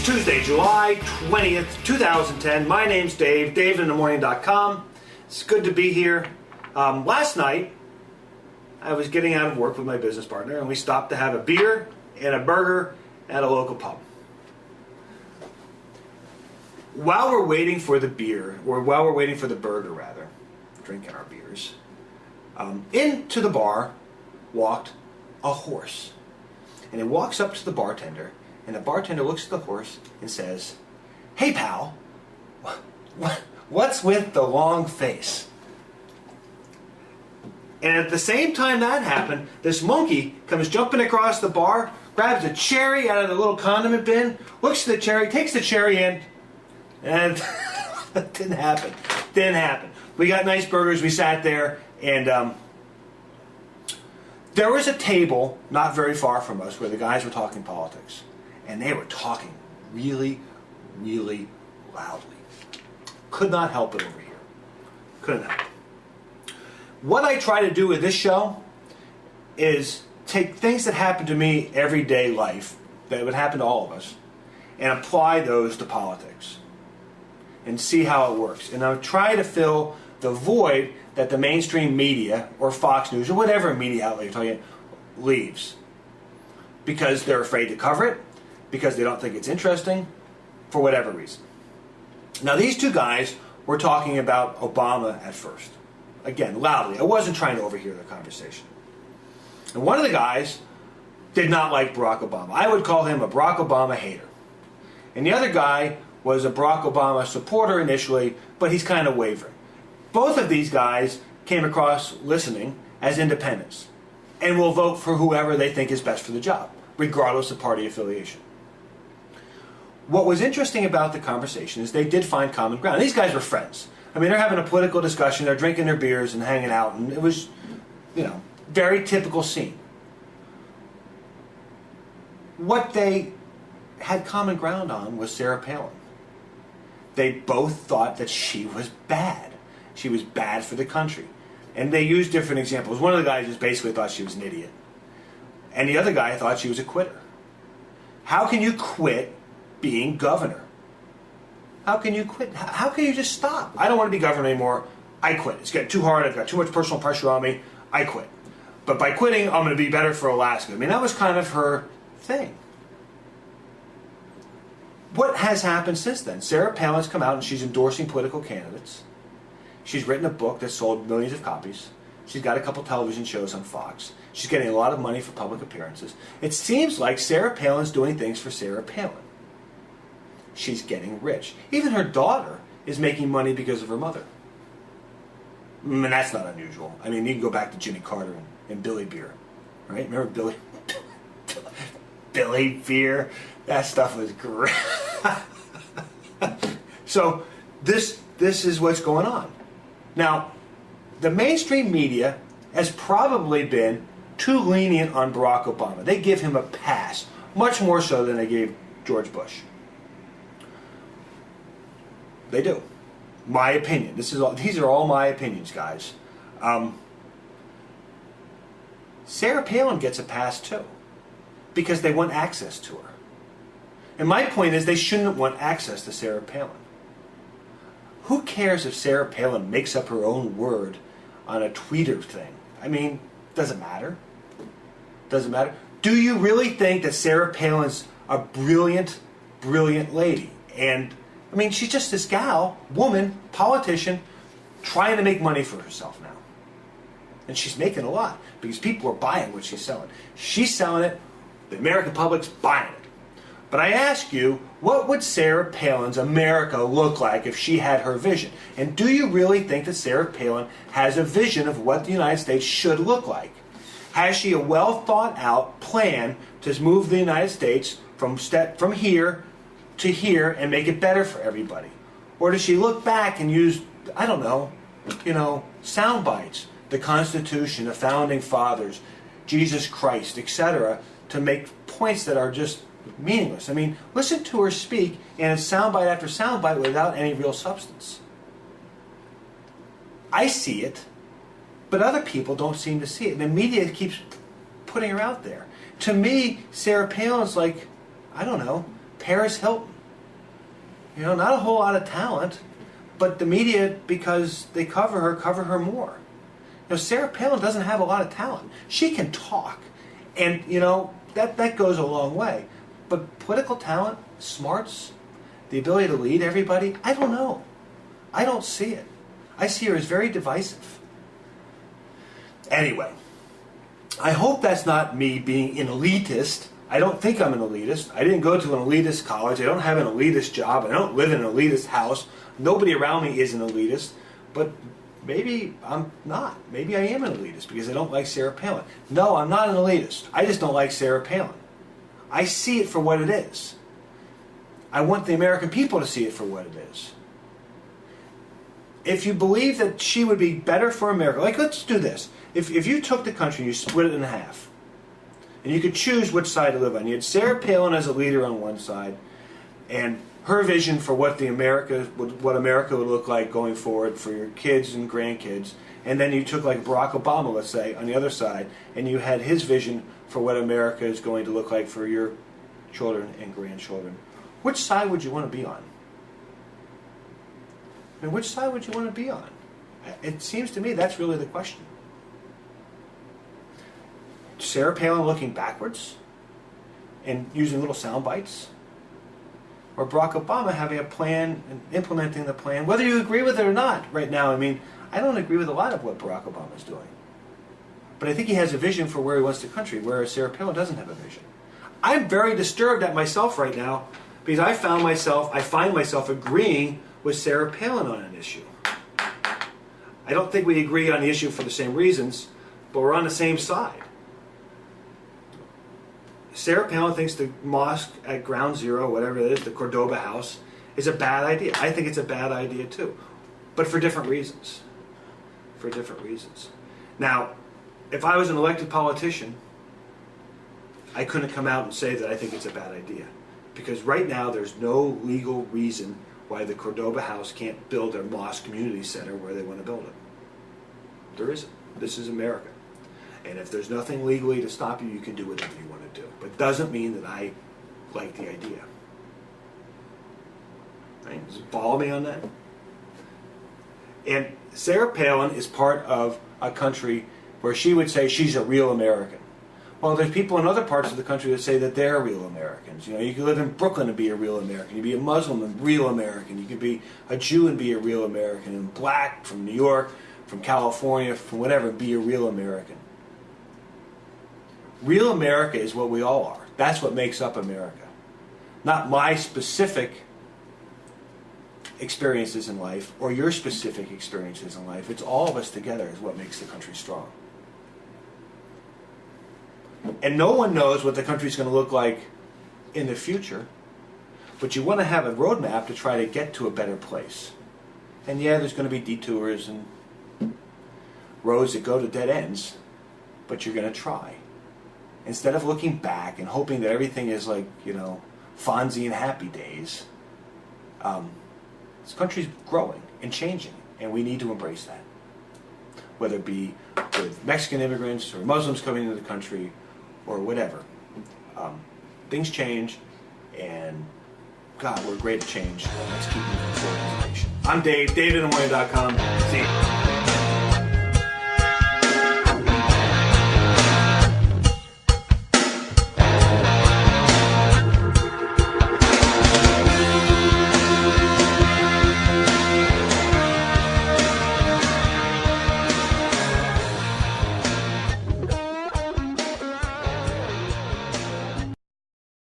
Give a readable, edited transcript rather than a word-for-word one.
It's Tuesday, July 20th, 2010. My name's Dave, davidinthemorning.com. It's good to be here. Last night, I was getting out of work with my business partner, and we stopped to have a beer and a burger at a local pub. While we're waiting for the beer, or while we're waiting for the burger rather, drinking our beers, into the bar walked a horse. And it walks up to the bartender, and the bartender looks at the horse and says, "Hey pal, what's with the long face?" And at the same time that happened, this monkey comes jumping across the bar, grabs a cherry out of the little condiment bin, looks at the cherry, takes the cherry in, and it didn't happen. Didn't happen. We got nice burgers, we sat there, and there was a table not very far from us where the guys were talking politics. And they were talking really, really loudly. Could not help it over here. Couldn't help it. What I try to do with this show is take things that happen to me everyday life, that would happen to all of us, and apply those to politics. And see how it works. And I'll try to fill the void that the mainstream media, or Fox News, or whatever media outlet you're talking about, leaves. Because they're afraid to cover it, because they don't think it's interesting, for whatever reason. Now these two guys were talking about Obama at first. Again, loudly. I wasn't trying to overhear the conversation. And one of the guys did not like Barack Obama. I would call him a Barack Obama hater. And the other guy was a Barack Obama supporter initially, but he's kind of wavering. Both of these guys came across listening as independents and will vote for whoever they think is best for the job, regardless of party affiliation. What was interesting about the conversation is they did find common ground. These guys were friends. I mean, they're having a political discussion, they're drinking their beers and hanging out, and it was, very typical scene. What they had common ground on was Sarah Palin. They both thought that she was bad. She was bad for the country. And they used different examples. One of the guys just basically thought she was an idiot. And the other guy thought she was a quitter. How can you quit being governor? How can you quit? How can you just stop? I don't want to be governor anymore. I quit. It's getting too hard. I've got too much personal pressure on me. I quit. But by quitting, I'm going to be better for Alaska. I mean, that was kind of her thing. What has happened since then? Sarah Palin's come out and she's endorsing political candidates. She's written a book that sold millions of copies. She's got a couple television shows on Fox. She's getting a lot of money for public appearances. It seems like Sarah Palin's doing things for Sarah Palin. She's getting rich. Even her daughter is making money because of her mother. And that's not unusual. I mean, you can go back to Jimmy Carter and Billy Beer. Right? Remember Billy? Billy Beer? That stuff was great. So, this is what's going on. Now, the mainstream media has probably been too lenient on Barack Obama. They give him a pass, much more so than they gave George Bush. They do. My opinion. These are all my opinions, guys. Sarah Palin gets a pass too, because they want access to her. And my point is they shouldn't want access to Sarah Palin. Who cares if Sarah Palin makes up her own word on a Twitter thing? I mean, doesn't matter. Doesn't matter. Do you really think that Sarah Palin's a brilliant, brilliant lady? And, I mean, she's just this gal, woman, politician, trying to make money for herself now. And she's making a lot because people are buying what she's selling. She's selling it, the American public's buying it. But I ask you, what would Sarah Palin's America look like if she had her vision? And do you really think that Sarah Palin has a vision of what the United States should look like? Has she a well thought out plan to move the United States from here to here and make it better for everybody? Or does she look back and use, I don't know, sound bites, the Constitution, the Founding Fathers, Jesus Christ, etc., to make points that are just meaningless? I mean, listen to her speak, and it's soundbite after soundbite without any real substance. I see it, but other people don't seem to see it. And the media keeps putting her out there. To me, Sarah Palin's like, I don't know, Paris Hilton. You know, not a whole lot of talent, but the media, because they cover her more. You know, Sarah Palin doesn't have a lot of talent. She can talk, and you know that goes a long way. But political talent, smarts, the ability to lead everybody, I don't know. I don't see it. I see her as very divisive. Anyway, I hope that's not me being an elitist. I don't think I'm an elitist. I didn't go to an elitist college. I don't have an elitist job. I don't live in an elitist house. Nobody around me is an elitist. But maybe I'm not. Maybe I am an elitist because I don't like Sarah Palin. No, I'm not an elitist. I just don't like Sarah Palin. I see it for what it is. I want the American people to see it for what it is. If you believe that she would be better for America, like let's do this. If you took the country and you split it in half, and you could choose which side to live on. You had Sarah Palin as a leader on one side, and her vision for what America would look like going forward for your kids and grandkids. And then you took like Barack Obama, let's say, on the other side, and you had his vision for what America is going to look like for your children and grandchildren. Which side would you want to be on? I mean, which side would you want to be on? It seems to me that's really the question. Sarah Palin looking backwards and using little sound bites? Or Barack Obama having a plan and implementing the plan, whether you agree with it or not right now. I mean, I don't agree with a lot of what Barack Obama is doing. But I think he has a vision for where he wants the country, whereas Sarah Palin doesn't have a vision. I'm very disturbed at myself right now because I find myself agreeing with Sarah Palin on an issue. I don't think we agree on the issue for the same reasons, but we're on the same side. Sarah Palin thinks the mosque at Ground Zero, whatever it is, the Cordoba house, is a bad idea. I think it's a bad idea too, but for different reasons. For different reasons. Now, if I was an elected politician, I couldn't come out and say that I think it's a bad idea. Because right now there's no legal reason why the Cordoba house can't build their mosque community center where they want to build it. There isn't. This is America. And if there's nothing legally to stop you, you can do whatever you want to do. But it doesn't mean that I like the idea. Right? Does it follow me on that? And Sarah Palin is part of a country where she would say she's a real American. Well, there's people in other parts of the country that say that they're real Americans. You know, you can live in Brooklyn and be a real American. You can be a Muslim and real American. You can be a Jew and be a real American. And black from New York, from California, from whatever, be a real American. Real America is what we all are. That's what makes up America. Not my specific experiences in life or your specific experiences in life. It's all of us together is what makes the country strong. And no one knows what the country's going to look like in the future, but you want to have a roadmap to try to get to a better place. And yeah, there's going to be detours and roads that go to dead ends, but you're going to try. Instead of looking back and hoping that everything is like, you know, Fonzie and Happy Days, this country's growing and changing, and we need to embrace that. Whether it be with Mexican immigrants or Muslims coming into the country or whatever. Things change, and God, we're great at change. Let's keep moving forward as a nation. I'm Dave, davidinthemorning.com. See you.